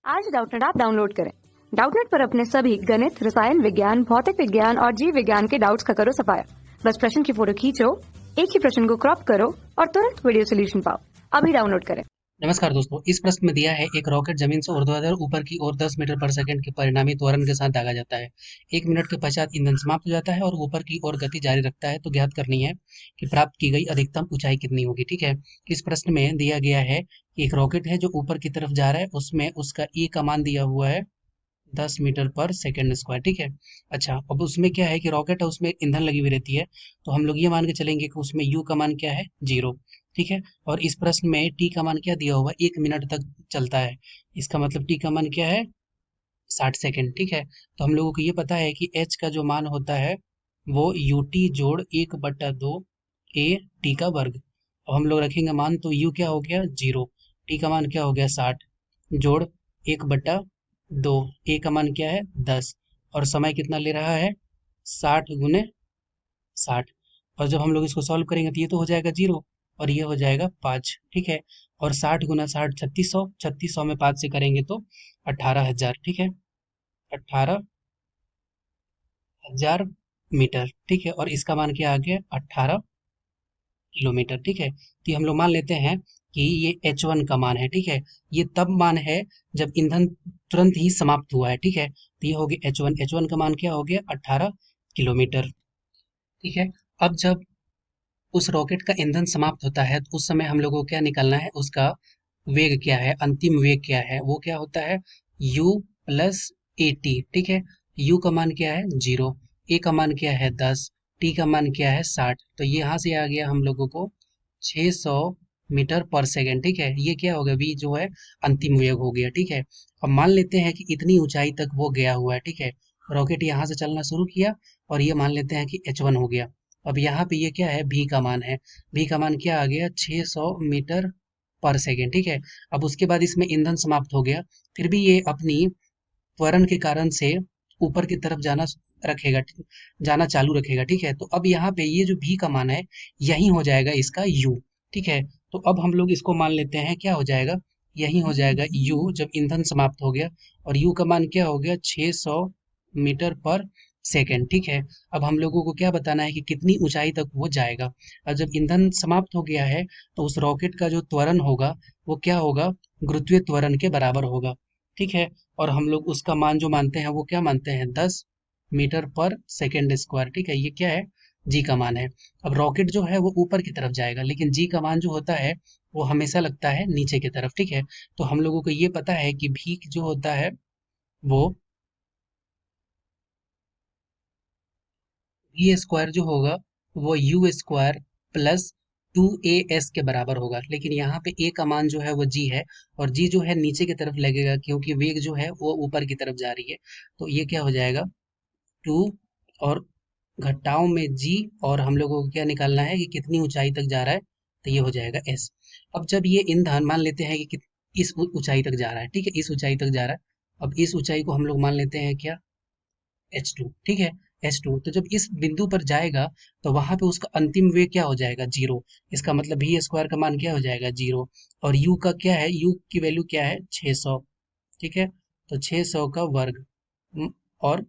आज Doubtnut app download करें। Doubtnut पर अपने सभी गणित, रसायन विज्ञान, भौतिक विज्ञान और जीव विज्ञान के डाउट्स का करो सफाया। बस प्रश्न की फोटो खींचो, एक ही प्रश्न को क्रॉप करो और तुरंत वीडियो सोल्यूशन पाओ। अभी डाउनलोड करें। नमस्कार दोस्तों, इस प्रश्न में दिया है एक रॉकेट जमीन से ऊर्ध्वाधर ऊपर की ओर 10 मीटर पर सेकंड के परिणामी त्वरण के साथ दागा जाता है। 1 मिनट के पश्चात ईंधन समाप्त हो जाता है और ऊपर की ओर गति जारी रखता है। तो ज्ञात करनी है कि प्राप्त की गई अधिकतम ऊंचाई कितनी होगी। ठीक है, इस प्रश्न में दिया गया है कि एक रॉकेट है जो ऊपर की तरफ जा रहा है, उसमें उसका ई का मान दिया हुआ है 10 मीटर पर सेकंड स्क्वायर। ठीक है, अच्छा, अब उसमें क्या है कि रॉकेट है, उसमें ईंधन लगी हुई रहती है, तो हम लोग ये मान के चलेंगे कि उसमें यू का मान क्या है, 0। ठीक है, और इस प्रश्न में टी का मान क्या दिया हुआ है, 1 मिनट तक चलता है। इसका मतलब टी का मान क्या है, 60 सेकेंड। ठीक है, तो हम लोगों को ये पता है कि एच का जो मान होता है वो यू टी जोड़ 1/2 ए टी का वर्ग। अब हम लोग रखेंगे मान, तो यू क्या हो गया, 0, टी का मान क्या हो गया, 60 जोड़ 1/2, ए का मान क्या है, 10, और समय कितना ले रहा है, 60 × 60। और जब हम लोग इसको सॉल्व करेंगे तो ये तो हो जाएगा 0 और ये हो जाएगा 5। ठीक है, और 60 × 60 3600, 3600 में 5 से करेंगे तो 18,000। ठीक है, 18,000 मीटर। ठीक है, और इसका मान क्या आ गया, 18 किलोमीटर। ठीक है, तो ये हम लोग मान लेते हैं कि ये H1 का मान है। ठीक है, ये तब मान है जब ईंधन तुरंत ही समाप्त हुआ है। ठीक है, तो ये हो गया H1 का मान क्या हो गया, 18 किलोमीटर। ठीक है, अब जब उस रॉकेट का ईंधन समाप्त होता है तो उस समय हम लोगों को क्या निकालना है, उसका वेग क्या है, अंतिम वेग क्या है, वो क्या होता है, u प्लस ए टी। ठीक है, u का मान क्या है, 0, a का मान क्या है, 10, t का मान क्या है, 60। तो ये यहाँ से आ गया हम लोगों को 600 मीटर पर सेकेंड। ठीक है, ये क्या हो गया, v जो है अंतिम वेग हो गया। ठीक है, अब मान लेते हैं कि इतनी ऊंचाई तक वो गया हुआ है। ठीक है, रॉकेट यहाँ से चलना शुरू किया और ये मान लेते हैं कि H1 हो गया। अब यहाँ पे ये क्या है, v का मान है, v का मान क्या आ गया, 600 मीटर पर सेकेंड। ठीक है, अब उसके बाद इसमें ईंधन समाप्त हो गया, फिर भी ये अपनी त्वरण के कारण से ऊपर की तरफ रखेगा जाना चालू रखेगा। ठीक है, तो अब यहाँ पे ये जो v का मान है, यही हो जाएगा इसका u। ठीक है, तो अब हम लोग इसको मान लेते हैं, क्या हो जाएगा, यही हो जाएगा u जब ईंधन समाप्त हो गया, और u का मान क्या हो गया, 600 मीटर पर सेकेंड। ठीक है, अब हम लोगों को क्या बताना है कि कितनी ऊंचाई तक वो जाएगा। और जब ईंधन समाप्त हो गया है तो उस रॉकेट का जो त्वरण होगा वो क्या होगा, गुरुत्वीय त्वरण के बराबर होगा। ठीक है, और हम लोग उसका मान जो मानते हैं वो क्या मानते हैं, 10 मीटर पर सेकेंड स्क्वायर। ठीक है, ये क्या है, जी का मान है। अब रॉकेट जो है वो ऊपर की तरफ जाएगा, लेकिन जी का मान जो होता है वो हमेशा लगता है नीचे की तरफ। ठीक है, तो हम लोगों को ये पता है कि भी जो होता है वो वी स्क्वायर जो होगा वो यू स्क्वायर प्लस 2as के बराबर होगा। लेकिन यहाँ पे a का मान जो है वो g है, और g जो है नीचे की तरफ लगेगा क्योंकि वेग जो है वो ऊपर की तरफ जा रही है। तो ये क्या हो जाएगा, 2 और घटाओ में g, और हम लोगों को क्या निकालना है कि कितनी ऊंचाई तक जा रहा है, तो ये हो जाएगा s। अब जब ये ईंधन मान लेते हैं कि इस ऊंचाई तक जा रहा है। ठीक है, इस ऊंचाई तक जा रहा है, अब इस ऊंचाई को हम लोग मान लेते हैं क्या, H2। ठीक है, H2, तो जब इस बिंदु पर जाएगा तो वहां पे उसका अंतिम वेग क्या हो जाएगा, 0। इसका मतलब भी स्क्वायर का मान क्या हो जाएगा, 0, और u का क्या है, u की वैल्यू क्या है, 600। ठीक है, तो 600 का वर्ग और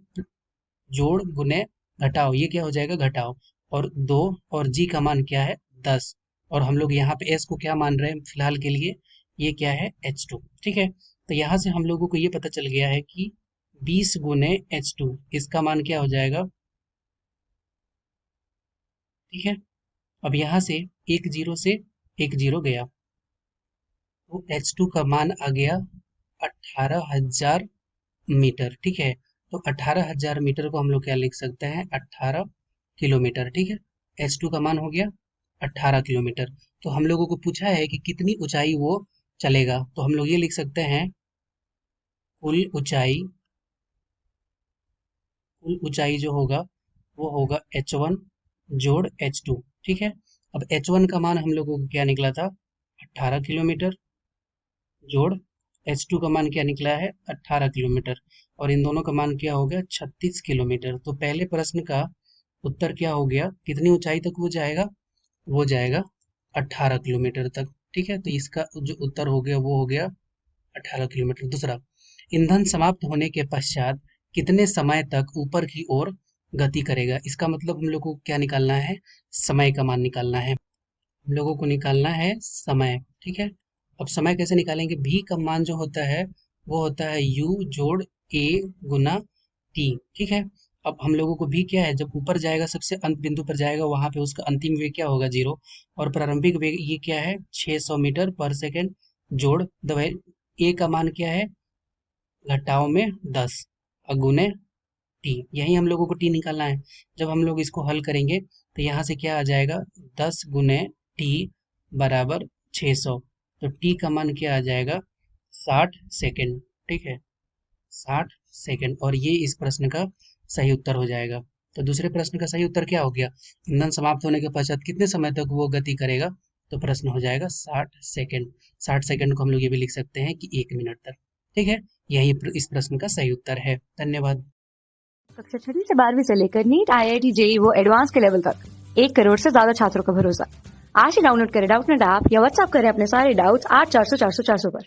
जोड़ गुने घटाओ, ये क्या हो जाएगा, घटाओ, और 2, और g का मान क्या है, 10, और हम लोग यहाँ पे s को क्या मान रहे हैं फिलहाल के लिए, ये क्या है, H2। ठीक है, तो यहाँ से हम लोगों को ये पता चल गया है कि 20 गुने H2, इसका मान क्या हो जाएगा। ठीक है, अब यहाँ से एक जीरो से एक जीरो गया, तो H2 का मान आ गया 18,000 मीटर। ठीक है, तो 18,000 मीटर को हम लोग क्या लिख सकते हैं, 18 किलोमीटर। ठीक है, H2 का मान हो गया 18 किलोमीटर। तो हम लोगों को पूछा है कि कितनी ऊंचाई वो चलेगा, तो हम लोग ये लिख सकते हैं, कुल ऊंचाई जो होगा वो होगा H1 जोड़ H2। ठीक है, अब H1 का मान हम लोगों को क्या निकला था, 18 किलोमीटर, जोड़ H2 का मान क्या निकला है, 18 किलोमीटर, और इन दोनों का मान क्या हो गया, 36 किलोमीटर। तो पहले प्रश्न का उत्तर क्या हो गया, कितनी ऊंचाई तक वो जाएगा, वो जाएगा 18 किलोमीटर तक। ठीक है, तो इसका जो उत्तर हो गया वो हो गया 18 किलोमीटर। दूसरा, ईंधन समाप्त होने के पश्चात कितने समय तक ऊपर की ओर गति करेगा। इसका मतलब हम लोग को क्या निकालना है, समय का मान निकालना है। हम लोगों को निकालना है समय, ठीक है। अब समय कैसे निकालेंगे, v का मान जो होता है वो होता है u जोड़ a गुना t, ठीक है। अब हम लोगों को v क्या है, जब ऊपर जाएगा सबसे अंत बिंदु पर जाएगा वहां पे उसका अंतिम वेग क्या होगा, 0, और प्रारंभिक वेग ये क्या है 600 मीटर पर सेकेंड जोड़ दबाए a का मान क्या है, घटाओ में 10 अगुने टी, यही हम लोगों को टी निकालना है। जब हम लोग इसको हल करेंगे तो यहाँ से क्या आ जाएगा, 10 गुने टी बराबर 600, तो टी का मान क्या आ जाएगा 60 सेकेंड, ठीक है, 60 सेकेंड, और ये इस प्रश्न का सही उत्तर हो जाएगा। तो दूसरे प्रश्न का सही उत्तर क्या हो गया, ईंधन समाप्त होने के पश्चात कितने समय तक वो गति करेगा, तो प्रश्न हो जाएगा 60 सेकेंड। 60 सेकेंड को हम लोग ये भी लिख सकते हैं कि 1 मिनट तक, ठीक है। यही इस प्रश्न का सही उत्तर है। धन्यवाद। कक्षा 6वीं से 12वीं से लेकर नीट, IIT, JEE वो एडवांस के लेवल तक 1 करोड़ से ज्यादा छात्रों का भरोसा। आज ही डाउनलोड करें डाउटनेट ऐप या व्हाट्सएप करें अपने सारे डाउट्स 8400 400 400 पर।